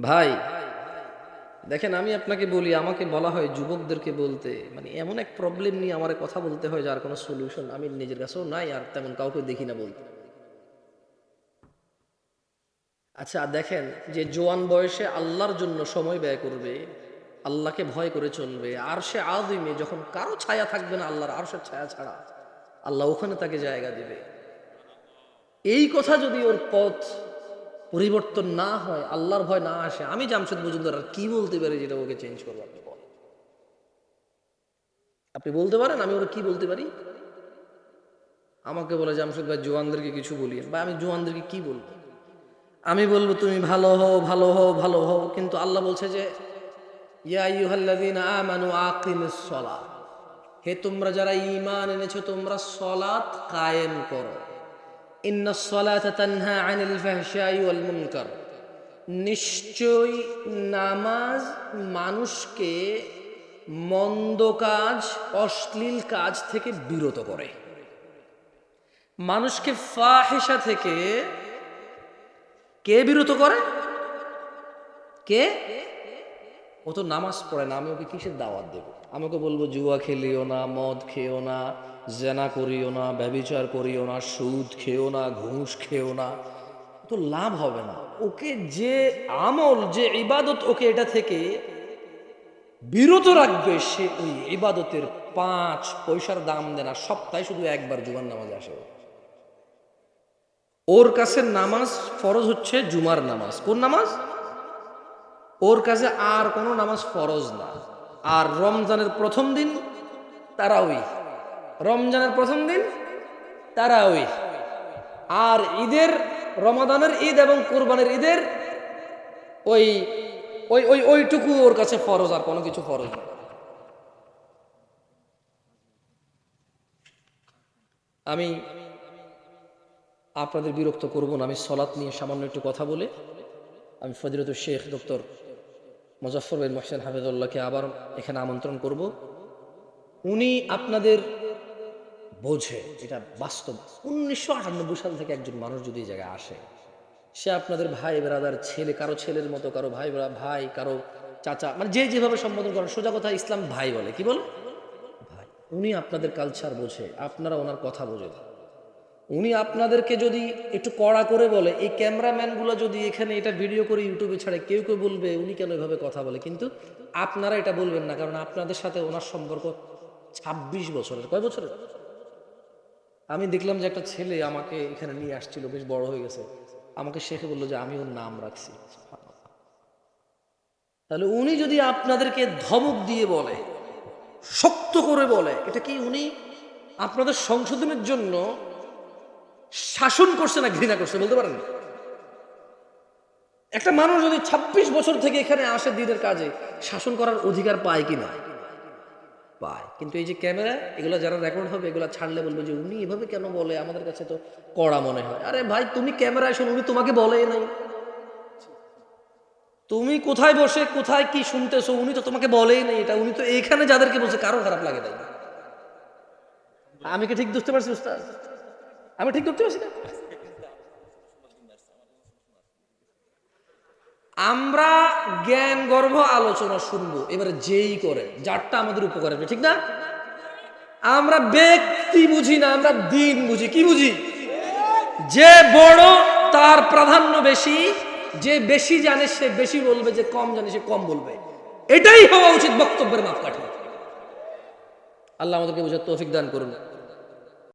ভাই দেখেন, আমি আপনাকে বলি, আমাকে বলা হয় যুবকদেরকে বলতে, মানে এমন এক প্রবলেম নিয়ে আমার কথা বলতে হয় যার কোনো সলিউশন আমি নিজের কাছেও নাই আর তেমন কাউকে দেখি না বলতে। আচ্ছা দেখেন, যে জোয়ান বয়সে আল্লাহর জন্য সময় ব্যয় করবে, আল্লাহকে ভয় করে চলবে, আর সে আযিমে যখন কারো ছায়া থাকবে না আল্লাহর আরশের ছায়া ছাড়া, আল্লাহ ওখানে তাকে জায়গা দিবে। এই কথা যদি ওর পথ পরিবর্তন না হয়, আল্লাহর ভয় না আসে, আমি জামশেদ মজুমদার আর কি বলতে পারি যেটা ওকে চেঞ্জ করবো? আপনি বলেন, আপনি বলতে পারেন আমি ওরা কি বলতে পারি? আমাকে বলে জামশেদ ভাই জোয়ানদেরকে কিছু বলি, বা আমি জোয়ানদেরকে কি বলবো? আমি বলবো তুমি ভালো হও, ভালো হও, ভালো হও, কিন্তু আল্লাহ বলছে যে ইয়া আইয়ুহাল্লাযীনা আমানু আকিমিস সালাহ, হে তোমরা যারা ঈমান এনেছো তোমরা সালাত কায়েম করো। ইন্নাস সালাতা তানহা আনিল ফাহশাই ওয়াল মুনকার, নিশ্চয় নামাজ মানুষকে মন্দ কাজ, অশ্লীল কাজ থেকে বিরত করে, মানুষকে ফাহিশা থেকে কে বিরত করে? কে? ও তো নামাজ পড়ে না, আমি ওকে কিসের দাওয়াত দেব? আমাকে বলবো জুয়া খেলিও না, মদ খেও না, জেনা করিও না, ব্যভিচার করিও না, সুদ খেও না, ঘুষ খেও না, তো লাভ হবে না। ওকে যে আমল, যে ইবাদত ওকে এটা থেকে বিরত রাখবে, সে ওই ইবাদতের 5 পয়সার দাম দেনা, সপ্তাহে শুধু একবার জুমার নামাজ আসে। ওর কাছে নামাজ ফরজ হচ্ছে জুমার নামাজ। কোন নামাজ? ওর কাছে আর কোনো নামাজ ফরজ না। আর রমজানের প্রথম দিন তারাউই, রমজানের প্রথম দিন তারাউই, আর ঈদের, রমাদানের ঈদ এবং কোরবানির ঈদের ওই ওই ওই ওইটুকু ওর কাছে ফরজ, আর কোনো কিছু ফরজ না। আমি আপনাদের বিরক্ত করব না, আমি সলাৎ নিয়ে সামান্য একটু কথা বলে আমি ফজিলতুল শেখ ডক্টর মুজাফফর বিন মুহসিন হাফিজুল্লাহকে আবার এখানে আমন্ত্রণ করব। উনি আপনাদের বোঝে, এটা বাস্তব। 1998 সাল থেকে একজন মানুষ যদি এই জায়গায় আসে, সে আপনাদের ভাই ব্রাদার, ছেলে, কারো ছেলের মতো, কারো ভাই ভাই, কারো চাচা, মানে যে যেভাবে সম্বোধন করেন, সোজা কথা ইসলাম ভাই বলে। কি বলে? ভাই। উনি আপনাদের কালচার বোঝে, আপনারা ওনার কথা বোঝেন। উনি আপনাদেরকে যদি একটু কড়া করে বলে, এই ক্যামেরাম্যানগুলো যদি এখানে এটা ভিডিও করে ইউটিউবে ছাড়ে, কেউ কেউ বলবে উনি কেন এভাবে কথা বলে, কিন্তু আপনারা এটা বলবেন না, কারণ আপনাদের সাথে ওনার সম্পর্ক 26 বছরের। কয় বছরের? আমি দেখলাম যে একটা ছেলে আমাকে এখানে নিয়ে আসছিল, বেশ বড় হয়ে গেছে, আমাকে শেখে বললো যে আমি ওর নাম রাখছি। তাহলে উনি যদি আপনাদেরকে ধমক দিয়ে বলে, শক্ত করে বলে, এটা কি উনি আপনাদের সংশোধনের জন্য শাসন করছে না ঘৃণা করছে? বলতে পারেন? একটা মানুষ যদি 26 বছর থেকে এখানে আসে দিনের কাজে, শাসন করার অধিকার পায় কিনা? পায়। কিন্তু এই যে ক্যামেরা, এগুলো যারা রেকর্ড হবে, এগুলো ছাড়লে বলবে যে উনি এভাবে কেন বলে, আমাদের কাছে তো কড়া মনে হয়। আরে ভাই, তুমি ক্যামেরায় শোনো, উনি তোমাকে বলে নাই। তুমি কোথায় বসে কোথায় কি শুনতেছো, উনি তো তোমাকে বলেই নাই এটা। উনি তো এখানে যাদেরকে বলছে কারো খারাপ লাগে নাই। আমি কি ঠিক বুঝতে পারছি উস্তাদ? আমি ঠিক ধরতে পারছি না? আমরা জ্ঞান গর্ভ আলোচনা শুনবো, এবারে যেই করে যারটা আমাদের উপকার হবে, ঠিক না? আমরা ব্যক্তি বুঝি না, আমরা দিন বুঝি। কি বুঝি? যে বড় তার প্রাধান্য বেশি, যে বেশি জানে সে বেশি বলবে, যে কম জানে সে কম বলবে। এটাই হওয়া উচিত বক্তব্যের মাপকাঠি। আল্লাহ আমাদেরকে বুঝার তৌফিক দান করুন।